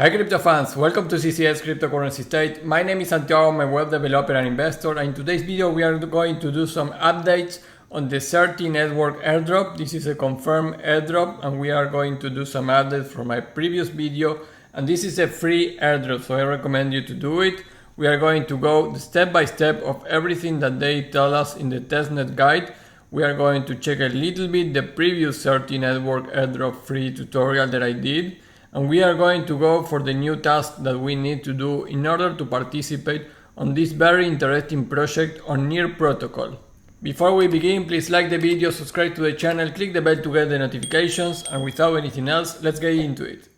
Hi crypto fans, welcome to CCS Cryptocurrency State. My name is Santiago, I'm a web developer and investor, and in today's video we are going to do some updates on the Certy Network Airdrop. This is a confirmed airdrop and we are going to do some updates from my previous video, and this is a free airdrop, so I recommend you to do it. We are going to go step by step of everything that they tell us in the Testnet guide. We are going to check a little bit the previous Certy Network Airdrop free tutorial that I did. And we are going to go for the new task that we need to do in order to participate on this very interesting project on Near Protocol. Before we begin, please like the video, subscribe to the channel, click the bell to get the notifications, and without anything else, let's get into it.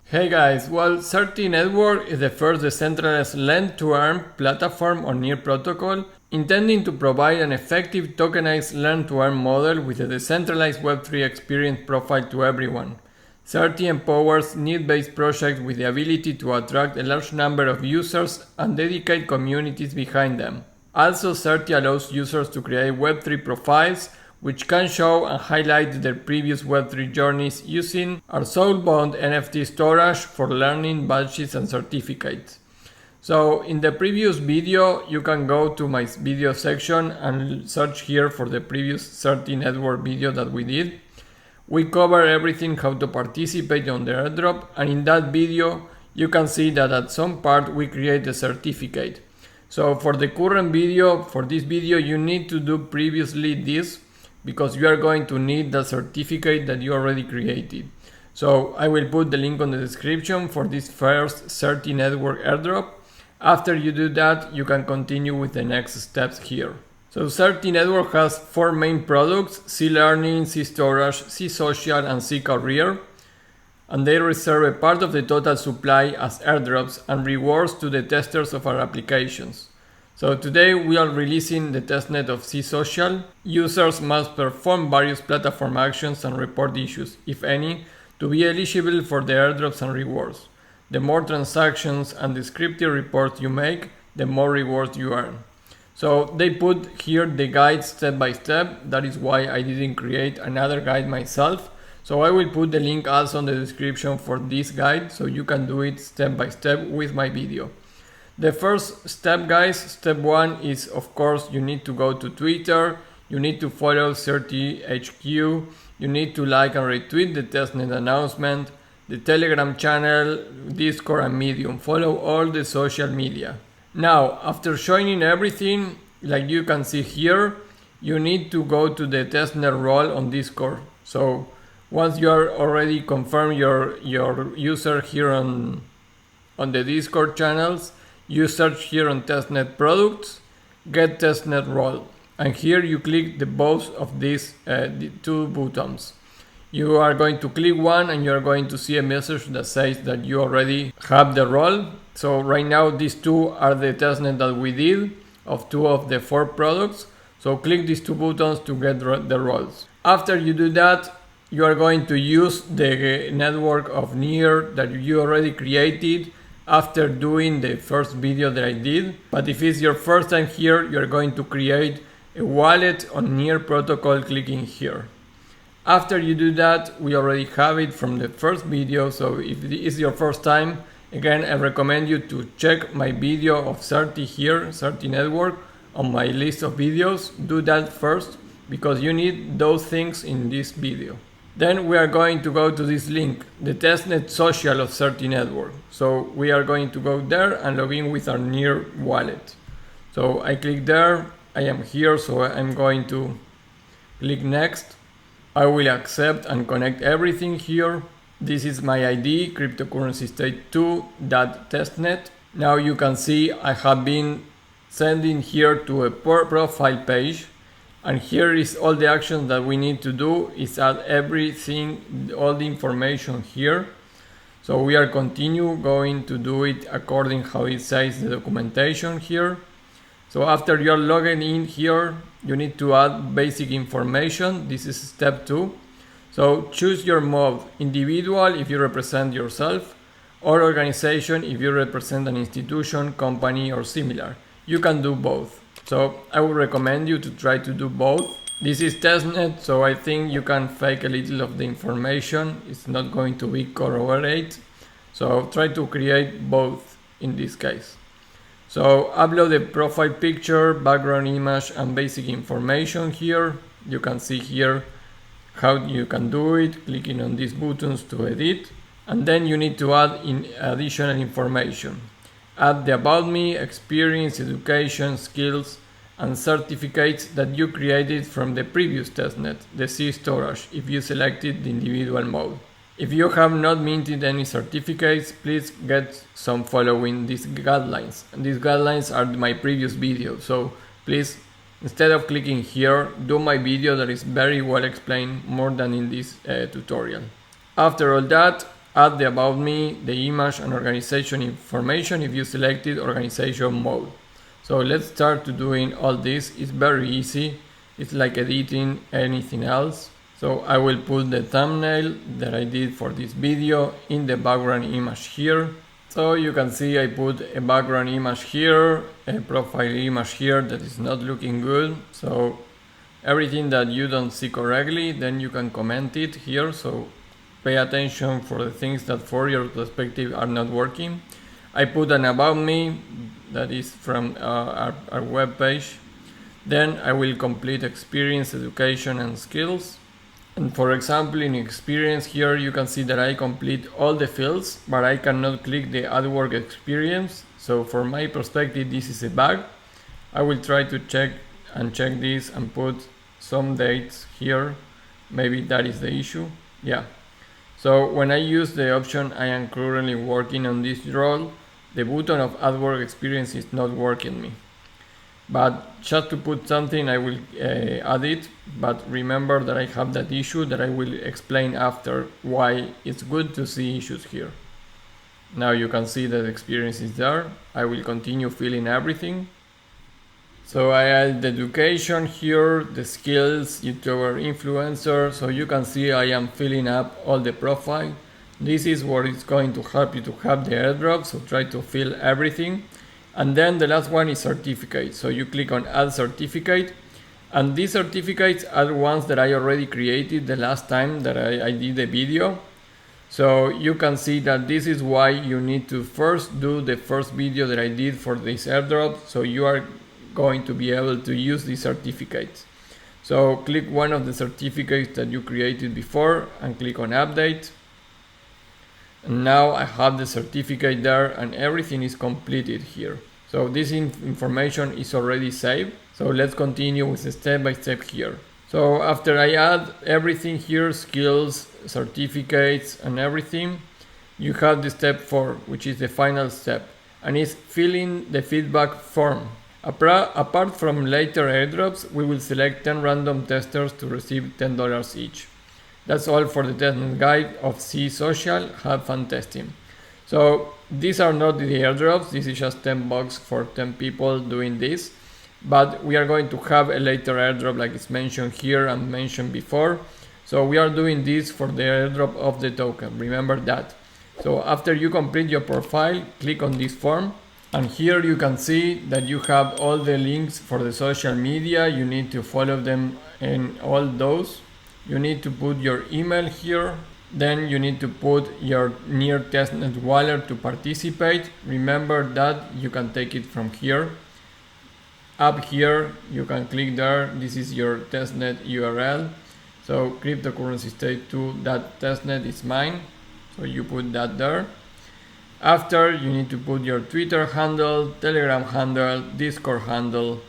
Hey guys, well, Certy Network is the first decentralized Learn-to-Earn platform on Near Protocol, intending to provide an effective tokenized Learn-to-Earn model with a decentralized Web3 Experience Profile to everyone. Certy empowers need-based projects with the ability to attract a large number of users and dedicate communities behind them. Also, Certy allows users to create Web3 profiles, which can show and highlight their previous Web3 journeys using our Soulbound NFTs Storage for learning badges and certificates. So in the previous video, you can go to my video section and search here for the previous Certy Network video that we did. We cover everything how to participate on the airdrop, and in that video you can see that at some part we create a certificate. So for the current video, for this video, you need to do previously this, because you are going to need the certificate that you already created. So I will put the link on the description for this first Certy Network airdrop. After you do that, you can continue with the next steps here. So Certy Network has 4 main products: CeLearning, CeStorage, CeSocial and CeCareer, and they reserve a part of the total supply as airdrops and rewards to the testers of our applications. So today we are releasing the testnet of CeSocial. Users must perform various platform actions and report issues, if any, to be eligible for the airdrops and rewards. The more transactions and descriptive reports you make, the more rewards you earn. So they put here the guide step by step. That is why I didn't create another guide myself. So I will put the link also in the description for this guide, so you can do it step by step with my video. The first step, guys, step 1 is, of course, you need to go to Twitter, you need to follow Certy HQ, you need to like and retweet the testnet announcement, the Telegram channel, Discord and Medium. Follow all the social media. Now, after joining everything, like you can see here, you need to go to the testnet role on Discord. So once you are already confirmed your user here on the Discord channels, you search here on Testnet products, get Testnet role, and here you click the both of these the 2 buttons. You are going to click one and you are going to see a message that says that you already have the role. So right now these 2 are the testnet that we did of 2 of the 4 products. So click these 2 buttons to get the roles. After you do that, you are going to use the network of Near that you already created after doing the first video that I did. But if it's your first time here, you're going to create a wallet on Near Protocol clicking here. After you do that, we already have it from the first video, so if it is your first time, again I recommend you to check my video of Certy here, Certy Network, on my list of videos. Do that first, because you need those things in this video. Then we are going to go to this link, the testnet social of Certy Network. So we are going to go there and log in with our Near wallet. So I click there, I am here, so I'm going to click next. I will accept and connect everything here. This is my ID, cryptocurrency state 2.testnet. Now you can see I have been sending here to a profile page. And here is all the actions that we need to do, is add everything, all the information here. So we are going to do it according how it says the documentation here. So after you're logging in here, you need to add basic information. This is step 2. So choose your mode, individual if you represent yourself, or organization if you represent an institution, company or similar. you can do both. So I would recommend you to try to do both. This is Testnet, so I think you can fake a little of the information. It's not going to be corroborate. So try to create both in this case. So upload the profile picture, background image, and basic information here. You can see here how you can do it, clicking on these buttons to edit. And then you need to add in additional information. Add the about me, experience, education, skills, and certificates that you created from the previous testnet, the CeStorage, if you selected the individual mode. If you have not minted any certificates, please get some following these guidelines. And these guidelines are my previous video, so please, instead of clicking here, do my video that is very well explained, more than in this tutorial. After all that, add the about me, the image, and organization information if you selected organization mode. So let's start to doing all this. It's very easy. It's like editing anything else. So I will put the thumbnail that I did for this video in the background image here. So you can see I put a background image here, a profile image here that is not looking good. So everything that you don't see correctly, then you can comment it here. So pay attention for the things that for your perspective are not working. I put an about me that is from our web page. Then I will complete experience, education, and skills. And for example, in experience here, you can see that I complete all the fields, but I cannot click the add work experience. So from my perspective, this is a bug. I will try to check this and put some dates here. Maybe that is the issue. Yeah. So when I use the option I am currently working on this role, the button of add work experience is not working me. But just to put something, I will add it. But remember that I have that issue that I will explain after why it's good to see issues here. Now you can see that the experience is there. I will continue filling everything. So I add the education here, the skills, YouTuber, influencer. So you can see I am filling up all the profile. This is what is going to help you to have the airdrop. So try to fill everything. And then the last one is certificate. So you click on add certificate. And these certificates are ones that I already created the last time that I did the video. So you can see that this is why you need to first do the first video that I did for this airdrop. So you are going to be able to use these certificates. So click one of the certificates that you created before and click on update. And now I have the certificate there and everything is completed here. So this information is already saved. So let's continue with the step by step here. So after I add everything here, skills, certificates, and everything, you have the step 4, which is the final step, and it's filling the feedback form. Apart from later airdrops, we will select 10 random testers to receive $10 each. That's all for the testnet guide of CeSocial. Have fun testing. So these are not the airdrops. This is just $10 for 10 people doing this. But we are going to have a later airdrop like it's mentioned here and mentioned before. So we are doing this for the airdrop of the token. Remember that. So after you complete your profile, click on this form. And here you can see that you have all the links for the social media. You need to follow them in all those. You need to put your email here. Then you need to put your Near Testnet wallet to participate. Remember that you can take it from here. Up here, you can click there. This is your testnet URL. So cryptocurrency state 2 that testnet is mine. So you put that there. After, you need to put your Twitter handle, Telegram handle, Discord handle.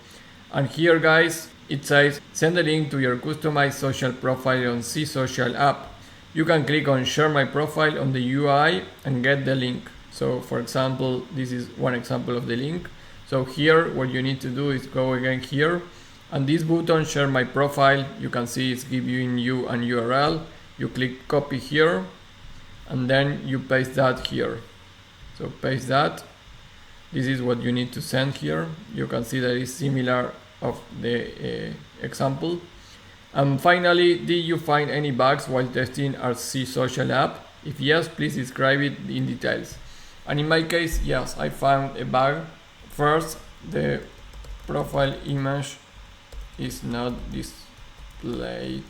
And here, guys, it says send a link to your customized social profile on CeSocial app. You can click on share my profile on the UI and get the link. So for example, this is one example of the link. So here, what you need to do is go again here. And this button, share my profile, you can see it's giving you an URL. You click copy here, and then you paste that here. So paste that. This is what you need to send here. You can see that it's similar of the example. And finally, did you find any bugs while testing our CeSocial app? If yes, please describe it in details. And in my case, yes, I found a bug. First, the profile image is not displayed.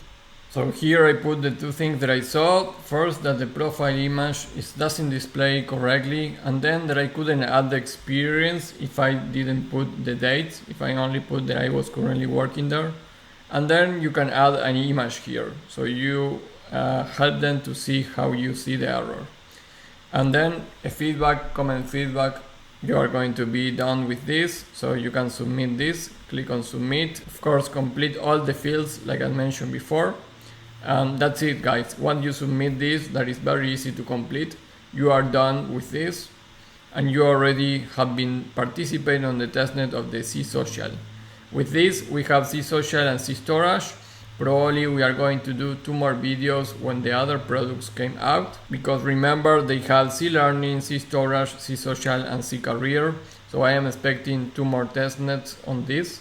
So here I put the two things that I saw. First, that the profile image doesn't display correctly, and then that I couldn't add the experience if I didn't put the dates, if I only put that I was currently working there. And then you can add an image here, so you help them to see how you see the error. And then a feedback, comment feedback, you are going to be done with this, so you can submit this. Click on submit. Of course, complete all the fields like I mentioned before. And that's it, guys. Once you submit this, that is very easy to complete. You are done with this, and you already have been participating on the testnet of the CeSocial. With this, we have CeSocial and CeStorage. Probably we are going to do 2 more videos when the other products came out, because remember they have CeLearning, CeStorage, CeSocial and CeCareer. So I am expecting 2 more testnets on this,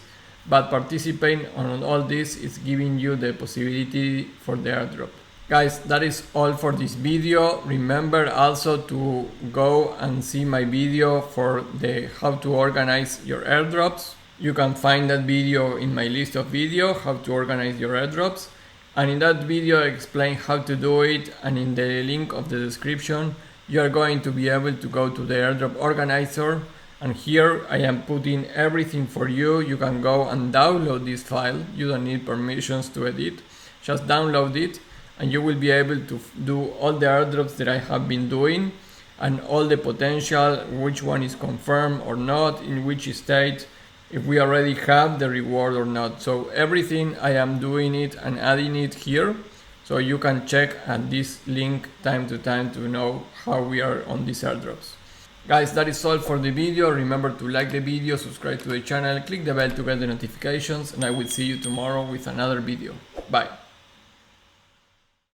but participating on all this is giving you the possibility for the airdrop. Guys, that is all for this video. Remember also to go and see my video for the how to organize your airdrops. You can find that video in my list of videos, how to organize your airdrops. And in that video I explain how to do it, and in the link of the description you are going to be able to go to the airdrop organizer, and here I am putting everything for you. You can go and download this file. You don't need permissions to edit, just download it, and you will be able to do all the airdrops that I have been doing, and all the potential, which one is confirmed or not, in which state, if we already have the reward or not. So everything I am doing it and adding it here, so you can check at this link time to time to know how we are on these airdrops. Guys, that is all for the video. Remember to like the video, subscribe to the channel, click the bell to get the notifications, and I will see you tomorrow with another video. Bye.